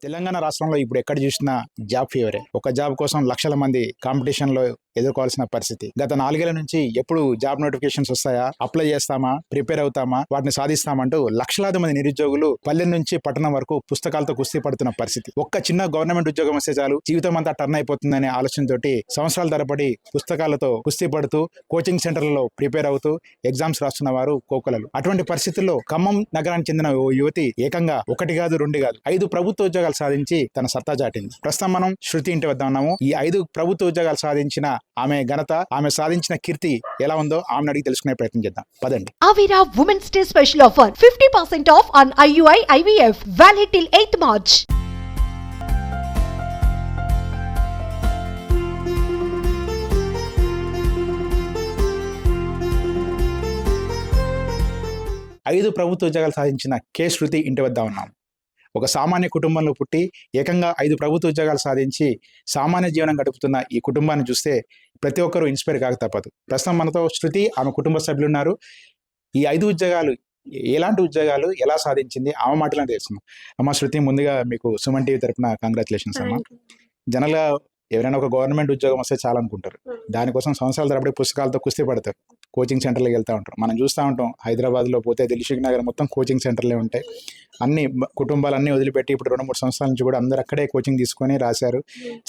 తెలంగాణ రాష్ట్రంలో ఇప్పుడు ఎక్కడ చూసినా జాబ్ ఫీవరే. ఒక జాబ్ కోసం లక్షల మంది కాంపిటీషన్ లో ఎదుర్కోవాల్సిన పరిస్థితి. గత 4 ఏళ్ల నుంచి ఎప్పుడు జాబ్ నోటిఫికేషన్స్ వస్తాయా, అప్లై చేస్తామా, ప్రిపేర్ అవుతామా, వాటిని సాధిస్తామంటూ లక్షలాది మంది నిరుద్యోగులు పల్లె నుంచి పట్టణం వరకు పుస్తకాలతో కుస్తీ పడుతున్న పరిస్థితి. ఒక్క చిన్న గవర్నమెంట్ ఉద్యోగం వస్తే చాలు జీవితం అంతా టర్న్ అయిపోతుందనే ఆలోచనతోటి సంవత్సరాల తరబడి పుస్తకాలతో కుస్తీ పడుతూ కోచింగ్ సెంటర్లలో ప్రిపేర్ అవుతూ ఎగ్జామ్స్ రాస్తున్న వారు కోకొలలు. అటువంటి పరిస్థితుల్లో ఖమ్మం నగరానికి చెందిన ఓ యువతి ఏకంగా 1 కాదు 2 కాదు 5 ప్రభుత్వ ఉద్యోగాలు సాధించి తన సత్తా చాటింది. ప్రస్తుతం మనం శృతి ఇంటి వద్ద ఉన్నాము. ఈ 5 ప్రభుత్వ ఉద్యోగాలు సాధించిన ఆమె ఘనత, ఆమె సాధించిన కీర్తి ఎలా ఉందో ఆమెను అడిగి తెలుసుకునే ప్రయత్నం చేద్దాం. పదండి. Avira Women's Day special offer 50% off on IUI IVF valid till 8th March. ఐదు ప్రభుత్వ ఉద్యోగాలు సాధించిన కె శృతి ఇంటి వద్ద ఉన్నాం. ఒక సామాన్య కుటుంబంలో పుట్టి ఏకంగా 5 ప్రభుత్వ ఉద్యోగాలు సాధించి సామాన్య జీవనం గడుపుతున్న ఈ కుటుంబాన్ని చూస్తే ప్రతి ఒక్కరూ ఇన్స్పైర్ కాక తప్పదు. ప్రస్తుతం మనతో శృతి, ఆమె కుటుంబ సభ్యులు ఉన్నారు. ఈ 5 ఉద్యోగాలు ఎలాంటి ఉద్యోగాలు, ఎలా సాధించింది, ఆమె మాటలను తెలుసుకుందాం. అమ్మ శృతి, ముందుగా మీకు సుమన్ టీవీ తరపున కంగ్రాచులేషన్స్ అమ్మ. జనరల్గా ఎవరైనా ఒక గవర్నమెంట్ ఉద్యోగం వస్తే చాలా అనుకుంటారు. దానికోసం సంవత్సరాల తరబడి పుస్తకాలతో కుస్తీ పడతారు, కోచింగ్ సెంటర్లకు వెళ్తూ ఉంటారు. మనం చూస్తూ ఉంటాం, హైదరాబాద్లో పోతే దిల్షుక్ నగర్ మొత్తం కోచింగ్ సెంటర్లే ఉంటాయి. అన్ని కుటుంబాలన్నీ వదిలిపెట్టి ఇప్పుడు 2-3 సంవత్సరాల నుంచి కూడా అందరూ అక్కడే కోచింగ్ తీసుకొని రాశారు.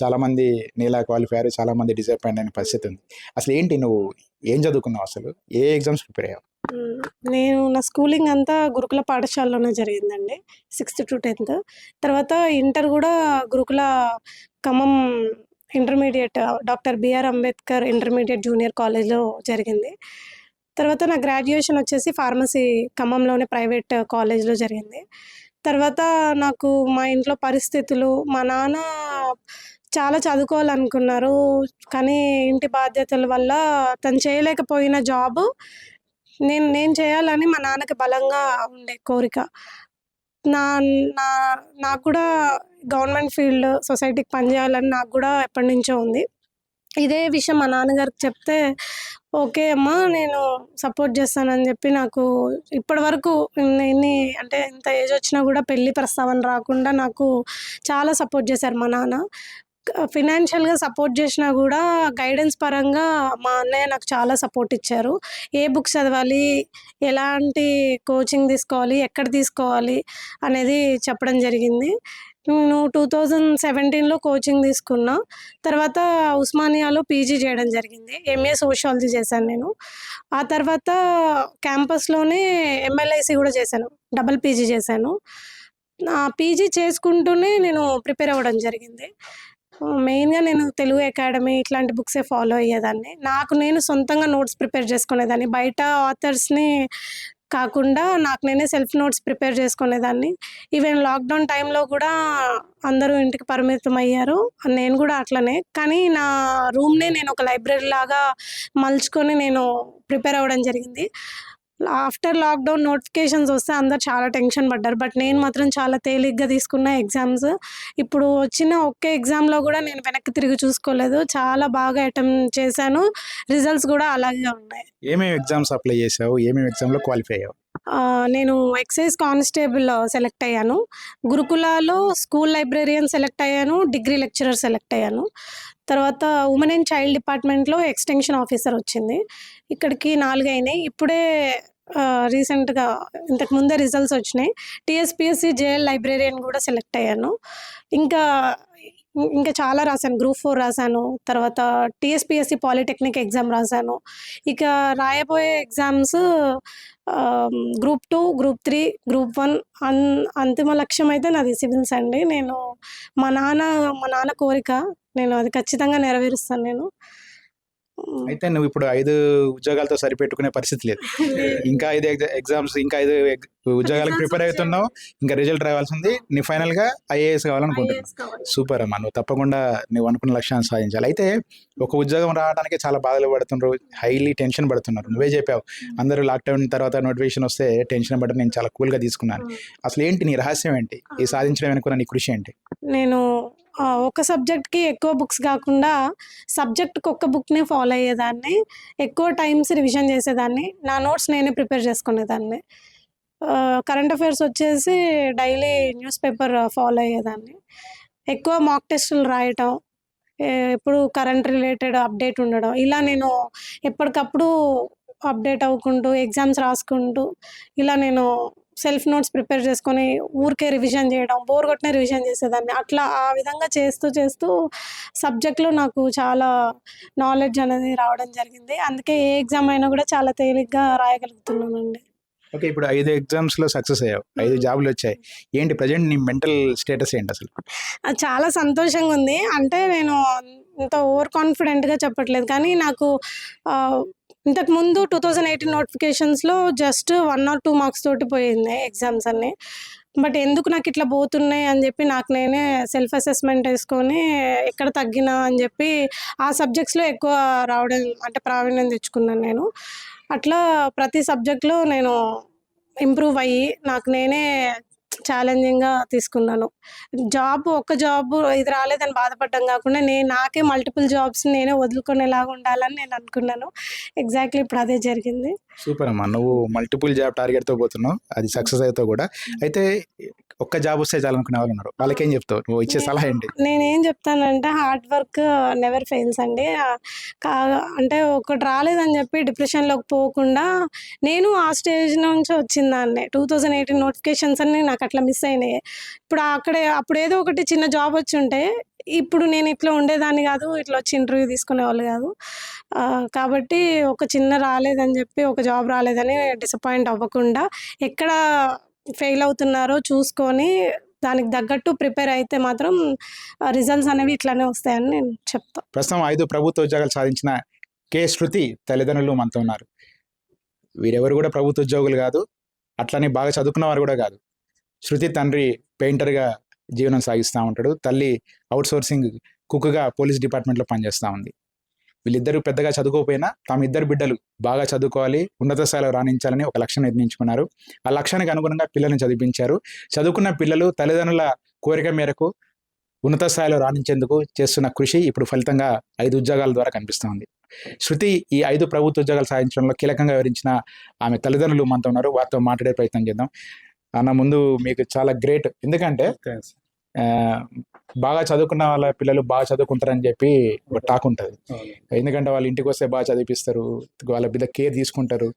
చాలామంది నీలా క్వాలిఫై అయ్యారు, చాలామంది డిసప్పాయింట్ అయిన పరిస్థితి ఉంది. అసలు ఏంటి, నువ్వు ఏం చదువుకున్నావు, అసలు ఏ ఎగ్జామ్స్ ప్రిపేర్ అయ్యావు? నేను నా స్కూలింగ్ అంతా గురుకుల పాఠశాలలోనే జరిగిందండి, 6th to 10th. తర్వాత ఇంటర్ కూడా Gurukula Khammam intermediate doctor BR Ambedkar intermediate junior కాలేజ్లో జరిగింది. తర్వాత నా గ్రాడ్యుయేషన్ వచ్చేసి ఫార్మసీ ఖమ్మంలోనే ప్రైవేట్ కాలేజ్లో జరిగింది. తర్వాత నాకు మా ఇంట్లో పరిస్థితులు, మా నాన్న చాలా చదువుకోవాలనుకున్నారు, కానీ ఇంటి బాధ్యతల వల్ల తను చేయలేకపోయిన జాబు నేను చేయాలని మా నాన్నకి బలంగా ఉండే కోరిక. నా నా నాకు కూడా గవర్నమెంట్ ఫీల్డ్, సొసైటీకి పనిచేయాలని నాకు కూడా ఎప్పటి నుంచో ఉంది. ఇదే విషయం మా నాన్నగారికి చెప్తే, ఓకే అమ్మా నేను సపోర్ట్ చేస్తానని చెప్పి నాకు ఇప్పటివరకు ఇన్ని అంటే ఇంత ఏజ్ వచ్చినా కూడా పెళ్ళి ప్రస్తావన రాకుండా నాకు చాలా సపోర్ట్ చేశారు మా నాన్న. ఫినాన్షియల్గా సపోర్ట్ చేసినా కూడా గైడెన్స్ పరంగా మా అన్నయ్య నాకు చాలా సపోర్ట్ ఇచ్చారు. ఏ బుక్స్ చదవాలి, ఎలాంటి కోచింగ్ తీసుకోవాలి, ఎక్కడ తీసుకోవాలి అనేది చెప్పడం జరిగింది. నేను 2017లో కోచింగ్ తీసుకున్నా. తర్వాత ఉస్మానియాలో పీజీ చేయడం జరిగింది. ఎంఏ సోషియాలజీ చేశాను నేను. ఆ తర్వాత క్యాంపస్లోనే ఎంఎల్ఐసి కూడా చేశాను, డబుల్ పీజీ చేశాను. పీజీ చేసుకుంటూనే నేను ప్రిపేర్ అవ్వడం జరిగింది. మెయిన్గా నేను తెలుగు అకాడమీ ఇట్లాంటి బుక్సే ఫాలో అయ్యేదాన్ని. నాకు నేను సొంతంగా నోట్స్ ప్రిపేర్ చేసుకునేదాన్ని, బయట ఆథర్స్ని కాకుండా నాకు నేనే సెల్ఫ్ నోట్స్ ప్రిపేర్ చేసుకునేదాన్ని. ఈవెన్ లాక్డౌన్ టైంలో కూడా అందరూ ఇంటికి పరిమితం అయ్యారు, నేను కూడా అట్లనే. కానీ నా రూమ్నే నేను ఒక లైబ్రరీ లాగా మలుచుకొని నేను ప్రిపేర్ అవ్వడం జరిగింది. ఆఫ్టర్ లాక్డౌన్ నోటిఫికేషన్స్ వస్తే అందరు చాలా టెన్షన్ పడ్డారు, బట్ నేను మాత్రం చాలా తేలిగ్గా తీసుకున్న ఎగ్జామ్స్. ఇప్పుడు వచ్చిన ఒక్క ఎగ్జామ్లో కూడా నేను వెనక్కి తిరిగి చూసుకోలేదు, చాలా బాగా అటెంప్ట్ చేశాను. రిజల్ట్స్ కూడా అలాగే ఉన్నాయి. ఏమేమి ఎగ్జామ్స్ అప్లై చేసావు, ఏమేమి ఎగ్జామ్లో క్వాలిఫై అయ్యావు? నేను ఎక్సైజ్ కానిస్టేబుల్ సెలెక్ట్ అయ్యాను, గురుకులాలో స్కూల్ లైబ్రేరియన్ సెలెక్ట్ అయ్యాను, డిగ్రీ లెక్చరర్ సెలెక్ట్ అయ్యాను. తర్వాత ఉమెన్ అండ్ చైల్డ్ డిపార్ట్మెంట్లో ఎక్స్టెన్షన్ ఆఫీసర్ వచ్చింది. ఇక్కడికి 4 అయినాయి. ఇప్పుడే రీసెంట్గా ఇంతకుముందే రిజల్ట్స్ వచ్చినాయి. టీఎస్పీఎస్సీ జేఎల్ లైబ్రేరియన్ కూడా సెలెక్ట్ అయ్యాను. ఇంకా ఇంకా చాలా రాశాను, గ్రూప్ 4 రాశాను, తర్వాత టీఎస్పీఎస్సీ పాలిటెక్నిక్ ఎగ్జామ్ రాశాను. ఇక రాయబోయే ఎగ్జామ్స్ గ్రూప్ 2, గ్రూప్ 3, గ్రూప్ 1. అంతిమ లక్ష్యం అయితే నాది సివిల్స్ అండి. నేను మా నాన్న కోరిక, నేను అది ఖచ్చితంగా నెరవేరుస్తాను నేను. అయితే నువ్వు ఇప్పుడు 5 ఉద్యోగాలతో సరిపెట్టుకునే పరిస్థితి లేదు, ఇంకా 5 ఎగ్జామ్స్, ఇంకా 5 ఉద్యోగాలకు ప్రిపేర్ అవుతున్నావు, ఇంకా రిజల్ట్ రావాల్సింది. నీ ఫైనల్గా ఐఏఎస్ కావాలనుకుంటున్నావు. సూపర్ అమ్మా, నువ్వు తప్పకుండా నువ్వు అనుకున్న లక్ష్యాన్ని సాధించాలి. అయితే ఒక ఉద్యోగం రావడానికి చాలా బాధలు పడుతున్నారు, హైలీ టెన్షన్ పడుతున్నారు. నువ్వే చెప్పావు, అందరూ లాక్డౌన్ తర్వాత నోటిఫికేషన్ వస్తే టెన్షన్ పడ్డారు, నేను చాలా కూల్గా తీసుకున్నాను. అసలు ఏంటి నీ రహస్యం ఏంటి, ఈ సాధించడం వెనుకున్న నీ కృషి ఏంటి? నేను ఒక సబ్జెక్ట్కి ఎక్కువ బుక్స్ కాకుండా సబ్జెక్ట్కి ఒక్క బుక్నే ఫాలో అయ్యేదాన్ని, ఎక్కువ టైమ్స్ రివిజన్ చేసేదాన్ని, నా నోట్స్ నేనే ప్రిపేర్ చేసుకునేదాన్ని. కరెంట్ అఫైర్స్ వచ్చేసి డైలీ న్యూస్ పేపర్ ఫాలో అయ్యేదాన్ని. ఎక్కువ మాక్ టెస్టులు రాయటం, ఎప్పుడు కరెంట్ రిలేటెడ్ అప్డేట్ ఉండడం. ఇలా నేను ఎప్పటికప్పుడు అప్డేట్ అవ్వుకుంటూ, ఎగ్జామ్స్ రాసుకుంటూ, ఇలా నేను సెల్ఫ్ నోట్స్ ప్రిపేర్ చేసుకొని ఊరికే రివిజన్ చేయడం, బోర్ కొట్టిన రివిజన్ చేసేదాన్ని. అట్లా ఆ విధంగా చేస్తూ సబ్జెక్ట్‌లో నాకు చాలా నాలెడ్జ్ అనేది రావడం జరిగింది. అందుకే ఏ ఎగ్జామ్ అయినా కూడా చాలా తేలిగ్గా రాయగలుగుతున్నానండి. ఓకే. ఇప్పుడు 5 ఎగ్జామ్స్‌లో సక్సెస్ అయ్యావు. 5 జాబులొచ్చాయి. ఏంటి ప్రెజెంట్ నీ మెంటల్ స్టేటస్ ఏంటసలు? అది చాలా సంతోషంగా ఉంది. అంటే నేను ఇంత ఓవర్ కాన్ఫిడెంట్‌గా చెప్పట్లేదు. కానీ నాకు ఇంతకుముందు 2018 నోటిఫికేషన్స్‌లో జస్ట్ 1 ఆర్ 2 మార్క్స్ తోటి పోయింది ఎగ్జామ్స్ అన్నీ. బట్ ఎందుకు నాకు ఇట్లా పోతున్నాయి అని చెప్పి నాకు నేనే సెల్ఫ్ అసెస్మెంట్ వేసుకొని ఎక్కడ తగ్గినా అని చెప్పి ఆ సబ్జెక్ట్స్‌లో ఎక్కువ రావడం అంటే ప్రావీణ్యం తెచ్చుకున్నాను నేను. అట్లా ప్రతి సబ్జెక్ట్‌లో నేను ఇంప్రూవ్ అయ్యి నాకు నేనే ఛాలెంజింగ్‌గా తీసుకున్నాను. ఒక్క జాబ్ ఇది రాలేదని బాధపడడం కాకుండా నాకే మల్టిపుల్ జాబ్స్ నేనే వదులుకునేలాగా ఉండాలని నేను అనుకున్నాను. ఎగ్జాక్ట్‌లీ ఇప్పుడు అదే జరిగింది. సూపర్ అమ్మా. నువ్వు మల్టిపుల్ జాబ్ టార్గెట్‌తో పోతున్నావు. అది సక్సెస్ అవుతావు కూడా. అయితే ఒక్క జాబ్ వస్తే చాలనుకునే వాళ్ళు ఉన్నారు. వాళ్ళకేం చెప్తావు? నువ్వు ఇచ్చే సలహా ఏంటి? నేనేం చెప్తానంటే హార్డ్ వర్క్ నెవర్ ఫెయిల్స్ అండి. కా అంటే ఒకటి రాలేదని చెప్పి డిప్రెషన్‌లోకి పోకుండా నేను ఆ స్టేజ్ నుంచి వచ్చిందాన్నే. 2018 నోటిఫికేషన్స్ అన్నీ నాకు అట్లా మిస్ అయినాయి. అప్పుడు ఏదో ఒకటి చిన్న జాబ్ వచ్చుంటే ఇప్పుడు నేను ఇట్లా ఉండేదాన్ని కాదు. ఇట్లా వచ్చి ఇంటర్వ్యూ తీసుకునేవాళ్ళు కాదు. కాబట్టి ఒక చిన్న రాలేదని చెప్పి ఒక జాబ్ రాలేదని డిసప్పాయింట్ అవ్వకుండా ఎక్కడ ఫెయిల్ అవుతున్నారో చూసుకొని దానికి తగ్గట్టు ప్రిపేర్ అయితే మాత్రం రిజల్ట్స్ అనేవి ఇట్లానే వస్తాయని నేను చెప్తా. ప్రస్తుతం 5 ప్రభుత్వ ఉద్యోగాలు సాధించిన కె. శృతి తల్లిదండ్రులు మనతో ఉన్నారు. వీరెవరు కూడా ప్రభుత్వ ఉద్యోగులు కాదు. అట్లనే బాగా చదువుకున్న వారు కూడా కాదు. శృతి తండ్రి పెయింటర్‌గా జీవనం సాగిస్తూ ఉంటాడు. తల్లి అవుట్‌సోర్సింగ్ కుక్‌గా పోలీస్ డిపార్ట్మెంట్‌లో పనిచేస్తూ ఉంది. వీళ్ళిద్దరూ పెద్దగా చదువుకోకపోయినా తమ ఇద్దరు బిడ్డలు బాగా చదువుకోవాలి, ఉన్నత స్థాయిలో రాణించాలని ఒక లక్ష్యం నిర్ణయించుకున్నారు. ఆ లక్ష్యానికి అనుగుణంగా పిల్లల్ని చదివించారు. చదువుకున్న పిల్లలు తల్లిదండ్రుల కోరిక మేరకు ఉన్నత స్థాయిలో రాణించేందుకు చేస్తున్న కృషి ఇప్పుడు ఫలితంగా 5 ఉద్యోగాల ద్వారా కనిపిస్తూ ఉంది. శృతి ఈ 5 ప్రభుత్వ ఉద్యోగాలు సాధించడంలో కీలకంగా వివరించిన ఆమె తల్లిదండ్రులు మనతో ఉన్నారు. వారితో మాట్లాడే ప్రయత్నం చేద్దాం. అన్న, ముందు మీకు చాలా గ్రేట్. ఎందుకంటే బాగా చదువుకున్న వాళ్ళ పిల్లలు బాగా చదువుకుంటారని చెప్పి ఒక టాక్ ఉంటుంది. ఎందుకంటే వాళ్ళు ఇంటికి వస్తే బాగా చదివిస్తారు, వాళ్ళ బిడ్డ కేర్ తీసుకుంటారు,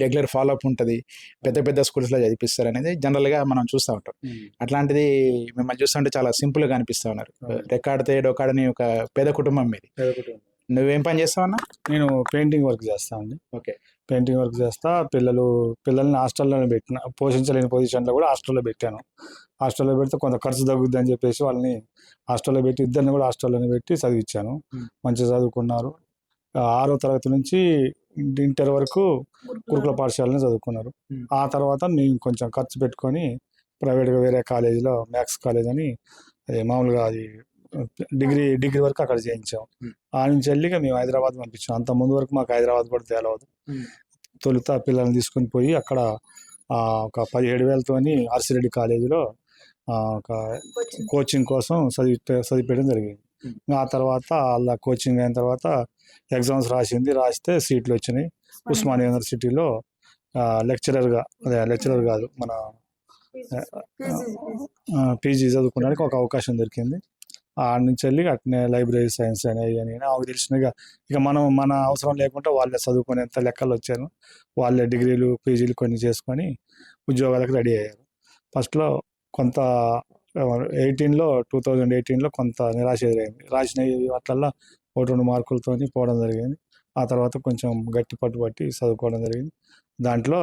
రెగ్యులర్ ఫాలో అప్ ఉంటుంది, పెద్ద పెద్ద స్కూల్స్లో చదివిస్తారు అనేది జనరల్గా మనం చూస్తూ ఉంటాం. అట్లాంటిది మిమ్మల్ని చూస్తుంటే చాలా సింపుల్గా అనిపిస్తూ ఉన్నారు. రెక్కాడితే డొక్కాడని ఒక పేద కుటుంబం మీది. నువ్వేం పని చేస్తావు అన్న? నేను పెయింటింగ్ వర్క్ చేస్తా అండి. ఓకే. పెయింటింగ్ వర్క్ చేస్తా. పిల్లల్ని హాస్టల్లోనే పెట్టిన, పోషించలేని పొజిషన్లో కూడా హాస్టల్లో పెట్టాను. హాస్టల్లో పెడితే కొంత ఖర్చు తగ్గుద్ది అని చెప్పేసి వాళ్ళని హాస్టల్లో పెట్టి, ఇద్దరిని కూడా హాస్టల్లోనే పెట్టి చదివించాను. మంచిగా చదువుకున్నారు. 6వ తరగతి నుంచి ఇంటర్ వరకు గురుకుల పాఠశాలని చదువుకున్నారు. ఆ తర్వాత నేను కొంచెం ఖర్చు పెట్టుకొని ప్రైవేట్గా వేరే కాలేజీలో మ్యాథ్స్ కాలేజ్ అని మామూలుగా అది డిగ్రీ వరకు అక్కడ చేయించాం. ఆ నుంచి వెళ్ళి మేము హైదరాబాద్ పంపించాం. అంత ముందు వరకు మాకు హైదరాబాద్ కూడా తేలవదు. తొలుత పిల్లల్ని తీసుకొని పోయి అక్కడ ఒక 17,000తోని ఆర్సిరెడ్డి కాలేజీలో ఒక కోచింగ్ కోసం చదివించడం జరిగింది. ఆ తర్వాత అలా కోచింగ్ అయిన తర్వాత ఎగ్జామ్స్ రాస్తే సీట్లు వచ్చినాయి. ఉస్మానియా యూనివర్సిటీలో లెక్చరర్ కాదు, మన పీజీ చదువుకోవడానికి ఒక అవకాశం దొరికింది. ఆడ నుంచి వెళ్ళి అట్నే లైబ్రరీ సైన్స్ అనేవి అని ఆమెకు తెలిసినగా ఇక మన అవసరం లేకుండా వాళ్ళే చదువుకునేంత లెక్కలు వచ్చాను. వాళ్ళే డిగ్రీలు పీజీలు కొన్ని చేసుకొని ఉద్యోగాలకు రెడీ అయ్యారు. ఫస్ట్లో కొంత 2018లో కొంత నిరాశ ఎదురైంది. రాసిన వాటిల్లో 1-2 మార్కులతోని పోవడం జరిగింది. ఆ తర్వాత కొంచెం గట్టి పట్టుబట్టి చదువుకోవడం జరిగింది. దాంట్లో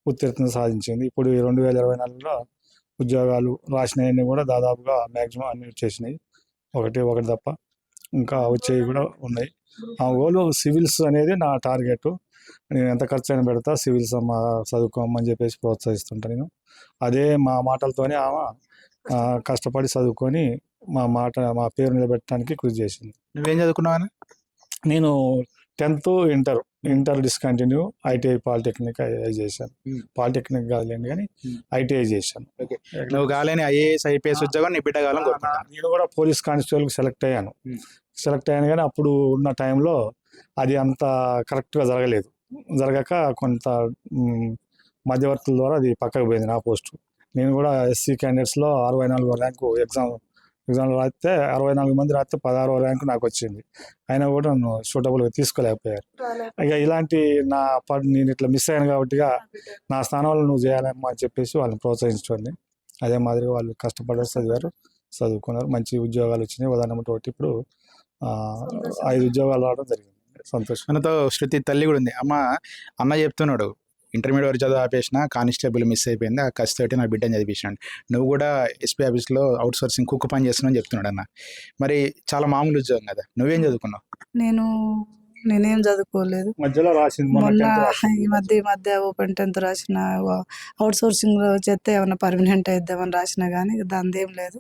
ఉత్తీర్ణత సాధించింది. ఇప్పుడు 2024లో ఉద్యోగాలు రాసినవన్నీ కూడా దాదాపుగా మ్యాక్సిమం అన్ని వచ్చేసినాయి. ఒకటి తప్ప ఇంకా వచ్చేవి కూడా ఉన్నాయి. ఆ గోలు సివిల్స్ అనేది నా టార్గెట్. నేను ఎంత ఖర్చు అయినా పెడతా, సివిల్స్ చదువుకోమని చెప్పేసి ప్రోత్సహిస్తుంటాను నేను. అదే మా మాటలతోనే ఆమె కష్టపడి చదువుకొని మా పేరు నిలబెట్టడానికి కృషి చేసింది. నువ్వేం చదువుకున్నావు? నేను 10th inter discontinue, ITI polytechnic చేశాను. పాలిటెక్నిక్ కాదులేండి కానీ ఐటీఐ చేశాను. నువ్వు కాలేని ఐఏఎస్ ఐపీఎస్ ఉద్యోగం నీ బిడ్డ కాలం. నేను కూడా పోలీస్ కానిస్టేబుల్కి సెలెక్ట్ అయ్యాను కానీ అప్పుడు ఉన్న టైంలో అది అంత కరెక్ట్గా జరగక కొంత మధ్యవర్తుల ద్వారా అది పక్కకు పోయింది నా పోస్టు. నేను కూడా ఎస్సీ క్యాండిడేట్స్లో 64వ ర్యాంకు ఎగ్జామ్లో రాస్తే 64 మంది రాస్తే 16వ ర్యాంకు నాకు వచ్చింది. అయినా కూడా నన్ను సూటబుల్గా తీసుకోలేకపోయారు. ఇక ఇలాంటి నేను ఇట్లా మిస్ అయ్యాను కాబట్టి నా స్థానంలో నువ్వు చేయాలమ్మా అని చెప్పేసి వాళ్ళని ప్రోత్సహించుకోండి. అదే మాదిరిగా వాళ్ళు కష్టపడారు, చదువుకున్నారు, మంచి ఉద్యోగాలు వచ్చినాయి. ఉదాహరణ తోటి ఇప్పుడు 5 ఉద్యోగాలు రావడం జరిగింది. సంతోషం. మనతో శృతి తల్లి కూడా ఉంది. అన్న చెప్తున్నాడు, ఇంటర్మీడియట్ వరకు చదువు ఆపేసిన, కానిస్టేబుల్ మిస్ అయిపోయింది, ఆ కసితోటి నా బిడ్డని చదివించాడు. నువ్వు కూడా ఎస్పీ ఆఫీస్లో అవుట్ సోర్సింగ్ కుక్ పని చేస్తున్నావు అని చెప్తున్నాడు అన్న. మరి చాలా మామూలు ఉద్యోగం కదా, నువ్వేం చదువుకున్నావు? నేనేం చదువుకోలేదు. మధ్యలో రాసింది మొన్న ఈ మధ్య ఓపెన్ 10th రాసిన, అవుట్ సోర్సింగ్ చేస్తే ఏమన్నా పర్మనెంట్ అయిద్దామని రాసిన, కానీ దాని ఏం లేదు.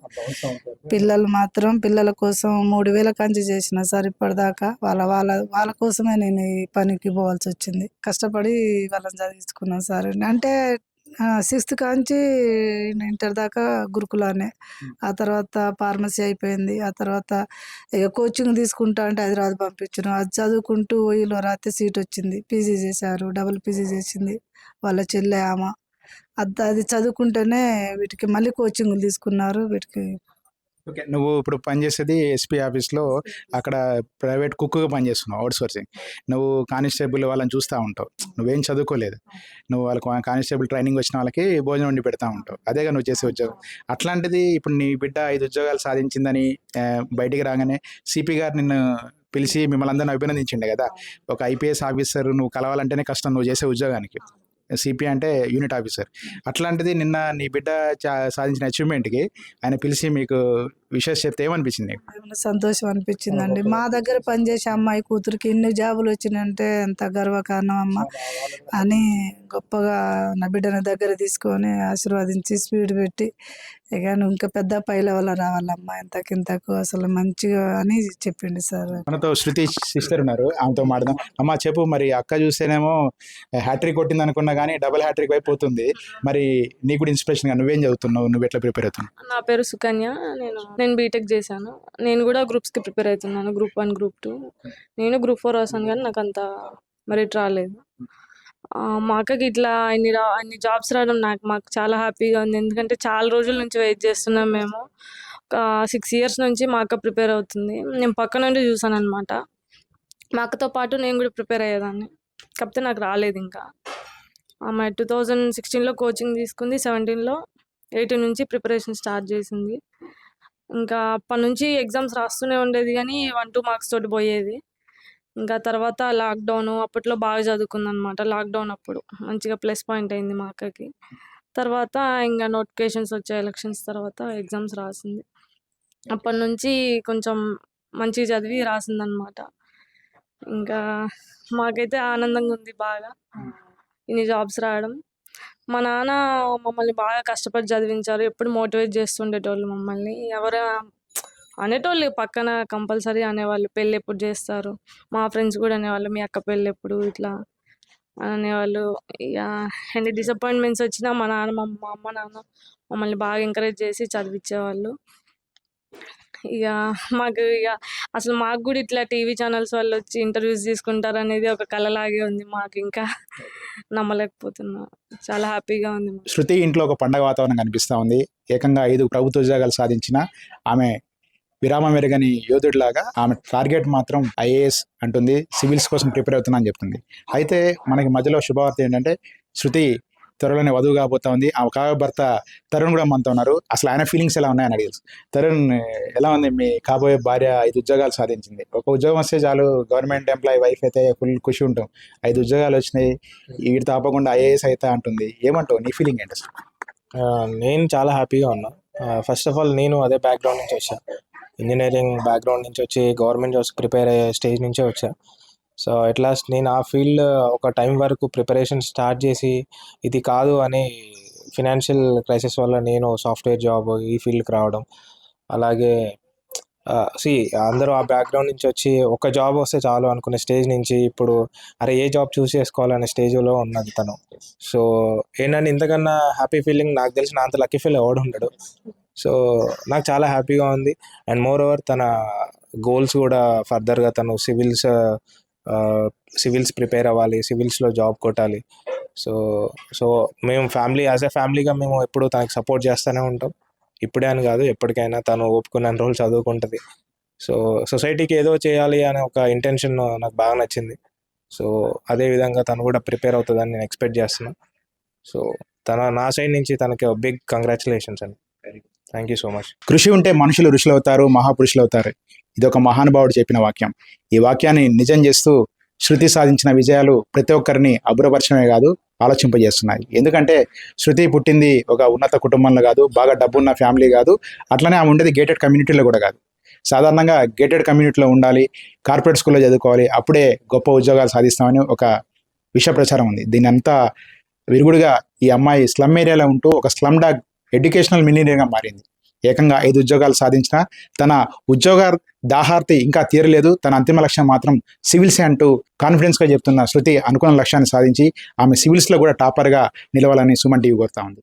పిల్లల కోసం 3,000 కంచి చేసిన సార్ ఇప్పటిదాకా. వాళ్ళ కోసమే నేను ఈ పనికి పోవాల్సి వచ్చింది. కష్టపడి వాళ్ళని చదివించుకున్నాను సార్. అంటే 6th కాంచి ఇంటర్ దాకా గురుకులానే. ఆ తర్వాత ఫార్మసీ అయిపోయింది. ఆ తర్వాత ఇక కోచింగ్ తీసుకుంటా అంటే హైదరాబాద్ పంపించాను. అది చదువుకుంటూ ఓయూలో రాస్తే సీట్ వచ్చింది. పీజీ చేశారు, డబుల్ పీజీ చేసింది వాళ్ళ చెల్లె ఆమె. అది చదువుకుంటేనే వీటికి మళ్ళీ కోచింగ్లు తీసుకున్నారు. వీటికి ఓకే, నువ్వు ఇప్పుడు పనిచేసేది ఎస్పీ ఆఫీస్లో, అక్కడ ప్రైవేట్ కుక్గా పనిచేస్తున్నావు, అవుట్ సోర్సింగ్. నువ్వు కానిస్టేబుల్ వాళ్ళని చూస్తూ ఉంటావు, నువ్వేం చదువుకోలేదు, నువ్వు వాళ్ళకి కానిస్టేబుల్ ట్రైనింగ్ వచ్చిన వాళ్ళకి భోజనం వండి పెడతా ఉంటావు, అదేగా నువ్వు చేసే ఉద్యోగం. అట్లాంటిది ఇప్పుడు నీ బిడ్డ 5 ఉద్యోగాలు సాధించిందని బయటికి రాగానే సిపి గారు నిన్ను పిలిచి మిమ్మల్ని అందరిని అభినందించిండే కదా. ఒక ఐపీఎస్ ఆఫీసర్ నువ్వు కలవాలంటేనే కష్టం నువ్వు చేసే ఉద్యోగానికి, సిపి అంటే యూనిట్ ఆఫీసర్. అట్లాంటిది నిన్న నీ బిడ్డ సాధించిన అచీవ్మెంట్కి ఆయన పిలిచి మీకు విషయం చెప్తే ఏమనిపించింది? ఏమన్నా సంతోషం అనిపించిందండి. మా దగ్గర పనిచేసే అమ్మాయి కూతురికి ఇన్ని జాబులు వచ్చినాయంటే ఎంత గర్వకారణం అమ్మ అని గొప్పగా నా బిడ్డని దగ్గర తీసుకొని ఆశీర్వదించి స్పీడ్ పెట్టి, ఇక నువ్వు ఇంకా పెద్ద పై లెవెల్ రావాలమ్మా, ఇంతకు అసలు మంచిగా అని చెప్పిండు సార్. మనతో శృతి సిస్టర్ ఉన్నారు, ఆమెతో మాట్లాడదాం. అమ్మ చెప్పు, మరి అక్క చూస్తేనేమో హ్యాట్రిక్ కొట్టింది అనుకున్నా కానీ డబుల్ హ్యాట్రిక్ అయిపోతుంది. మరి నీకు కూడా ఇన్స్పిరేషన్గా నువ్వేం చదువుతున్నావు, నువ్వు ఎట్లా ప్రిపేర్ అవుతున్నావు? నా పేరు సుకన్య. నేను బీటెక్ చేశాను. నేను కూడా గ్రూప్స్కి ప్రిపేర్ అవుతున్నాను, గ్రూప్ 1, గ్రూప్ 2. నేను గ్రూప్ 4 రాసాను కానీ నాకు అంత మెరిట్ రాలేదు. మా అక్కకి ఇట్లా అన్ని జాబ్స్ రావడం మాకు చాలా హ్యాపీగా ఉంది. ఎందుకంటే చాలా రోజుల నుంచి వెయిట్ చేస్తున్నాం మేము. ఒక 6 years నుంచి మా అక్క ప్రిపేర్ అవుతుంది. నేను పక్క నుండి చూసాను అనమాట. మా అక్కతో పాటు నేను కూడా ప్రిపేర్ అయ్యేదాన్ని, కాకపోతే నాకు రాలేదు. ఇంకా ఆమె 2016లో కోచింగ్ తీసుకుంది, 17లో 18 నుంచి ప్రిపరేషన్ స్టార్ట్ చేసింది. ఇంకా అప్పటి నుంచి ఎగ్జామ్స్ రాస్తూనే ఉండేది కానీ 1-2 మార్క్స్ తోటి పోయేది. ఇంకా తర్వాత లాక్డౌన్, అప్పట్లో బాగా చదువుకుందనమాట. లాక్డౌన్ అప్పుడు మంచిగా ప్లస్ పాయింట్ అయింది మా అక్కకి. తర్వాత ఇంకా నోటిఫికేషన్స్ వచ్చాయి ఎలక్షన్స్ తర్వాత, ఎగ్జామ్స్ రాసింది. అప్పటి నుంచి కొంచెం మంచిగా చదివి రాసిందనమాట. ఇంకా మాకైతే ఆనందంగా ఉంది బాగా ఇన్ని జాబ్స్ రావడం. మా నాన్న మమ్మల్ని బాగా కష్టపడి చదివించారు, ఎప్పుడు మోటివేట్ చేస్తుండేటోళ్ళు మమ్మల్ని. ఎవరు అనేటోళ్ళు పక్కన కంపల్సరీ అనేవాళ్ళు, పెళ్ళి ఎప్పుడు చేస్తారు. మా ఫ్రెండ్స్ కూడా అనేవాళ్ళు, మీ అక్క పెళ్ళి ఎప్పుడు, ఇట్లా అనేవాళ్ళు. ఇక ఎన్ని డిసప్పాయింట్మెంట్స్ వచ్చినా మా అమ్మ నాన్న మమ్మల్ని బాగా ఎంకరేజ్ చేసి చదివించేవాళ్ళు. అసలు మాకు కూడా ఇట్లా టీవీ ఛానల్స్ వాళ్ళు వచ్చి ఇంటర్వ్యూస్ తీసుకుంటారు అనేది ఒక కళలాగే ఉంది మాకు. ఇంకా నమ్మలేకపోతున్నా, చాలా హ్యాపీగా ఉంది. శృతి ఇంట్లో ఒక పండగ వాతావరణం కనిపిస్తూ ఉంది. ఏకంగా 5 ప్రభుత్వ ఉద్యోగాలు సాధించిన ఆమె విరామం ఎరగని యోధుడిలాగా ఆమె టార్గెట్ మాత్రం ఐఏఎస్ అంటుంది, సివిల్స్ కోసం ప్రిపేర్ అవుతున్నా అని చెప్తుంది. అయితే మనకి మధ్యలో శుభవార్త ఏంటంటే శృతి త్వరలోనే వధువు కాబోతా ఉంది. ఆమె కాబోయే భర్త తరుణ్ కూడా మనతో ఉన్నారు. అసలు ఆయన ఫీలింగ్స్ ఎలా ఉన్నాయని అడిగి. తరుణ్, ఎలా ఉంది? మీ కాబోయే భార్య 5 ఉద్యోగాలు సాధించింది. ఒక ఉద్యోగం వస్తే చాలు, గవర్నమెంట్ ఎంప్లాయీ వైఫ్ అయితే ఫుల్ ఖుషి ఉంటాం. 5 ఉద్యోగాలు వచ్చినాయి, వీటి తప్పకుండా ఐఏఎస్ అయితే అంటుంది. ఏమంటావు, నీ ఫీలింగ్ ఏంటి అసలు? నేను చాలా హ్యాపీగా ఉన్నా. ఫస్ట్ ఆఫ్ ఆల్ నేను అదే బ్యాక్గ్రౌండ్ నుంచి వచ్చా, ఇంజనీరింగ్ బ్యాక్గ్రౌండ్ నుంచి వచ్చి గవర్నమెంట్ జాబ్స్ ప్రిపేర్ అయ్యే స్టేజ్ నుంచే వచ్చా. సో ఎట్ లాస్ట్ నేను ఆ ఫీల్డ్ ఒక టైం వరకు ప్రిపరేషన్ స్టార్ట్ చేసి ఇది కాదు అని ఫినాన్షియల్ క్రైసిస్ వల్ల నేను సాఫ్ట్వేర్ జాబ్ ఈ ఫీల్డ్కి రావడం. అలాగే అందరూ ఆ బ్యాక్గ్రౌండ్ నుంచి వచ్చి ఒక జాబ్ వస్తే చాలు అనుకునే స్టేజ్ నుంచి ఇప్పుడు అరే ఏ జాబ్ చూస్ చేసుకోవాలనే స్టేజ్లో ఉన్నది తను. సో ఏంటంటే ఇంతకన్నా హ్యాపీ ఫీలింగ్ నాకు తెలిసి నా అంత లక్కీ ఫీల్ ఎవడు ఉండడు. సో నాకు చాలా హ్యాపీగా ఉంది. అండ్ మోర్ ఓవర్ తన గోల్స్ కూడా ఫర్దర్గా తను సివిల్స్ ప్రిపేర్ అవ్వాలి, సివిల్స్లో జాబ్ కొట్టాలి. సో సో మేము యాజ్ ఎ ఫ్యామిలీగా మేము ఎప్పుడు తనకి సపోర్ట్ చేస్తూనే ఉంటాం. ఇప్పుడే అని కాదు, ఎప్పటికైనా తను ఒప్పుకున్న రోజులు చదువుకుంటుంది. సో సొసైటీకి ఏదో చేయాలి అనే ఒక ఇంటెన్షన్ నాకు బాగా నచ్చింది. సో అదే విధంగా తను కూడా ప్రిపేర్ అవుతుందని నేను ఎక్స్పెక్ట్ చేస్తున్నాను. సో నా సైడ్ నుంచి తనకి బిగ్ కంగ్రాచులేషన్స్ అండి. Thank you so much. కృషి ఉంటే మనుషులు ఋషులు అవుతారు, మహాపురుషులు అవుతారు. ఇది ఒక మహానుభావుడు చెప్పిన వాక్యం. ఈ వాక్యాన్ని నిజం చేస్తూ శృతి సాధించిన విజయాలు ప్రతి ఒక్కరిని అబ్బురపరచడమే కాదు, ఆలోచింపజేస్తున్నాయి. ఎందుకంటే శృతి పుట్టింది ఒక ఉన్నత కుటుంబంలో కాదు, బాగా డబ్బున్న ఫ్యామిలీ కాదు, అట్లనే ఆమె ఉండేది గేటెడ్ కమ్యూనిటీలో కూడా కాదు. సాధారణంగా గేటెడ్ కమ్యూనిటీలో ఉండాలి, కార్పొరేట్ స్కూల్లో చదువుకోవాలి, అప్పుడే గొప్ప ఉద్యోగాలు సాధిస్తామని ఒక విష ప్రచారం ఉంది. దీని అంతా విరుగుడుగా ఈ అమ్మాయి స్లమ్ ఏరియాలో ఉంటూ ఒక స్లమ్ డాగ్ ఎడ్యుకేషనల్ మిలియనీర్గా మారింది. ఏకంగా 5 ఉద్యోగాలు సాధించిన తన ఉద్యోగ దాహార్తి ఇంకా తీరలేదు. తన అంతిమ లక్ష్యం మాత్రం సివిల్సే అంటూ కాన్ఫిడెన్స్గా చెప్తున్న శృతి అనుకున్న లక్ష్యాన్ని సాధించి ఆమె సివిల్స్లో కూడా టాపర్గా నిలవాలని సుమన్ టీవీ కోరుతా ఉంది.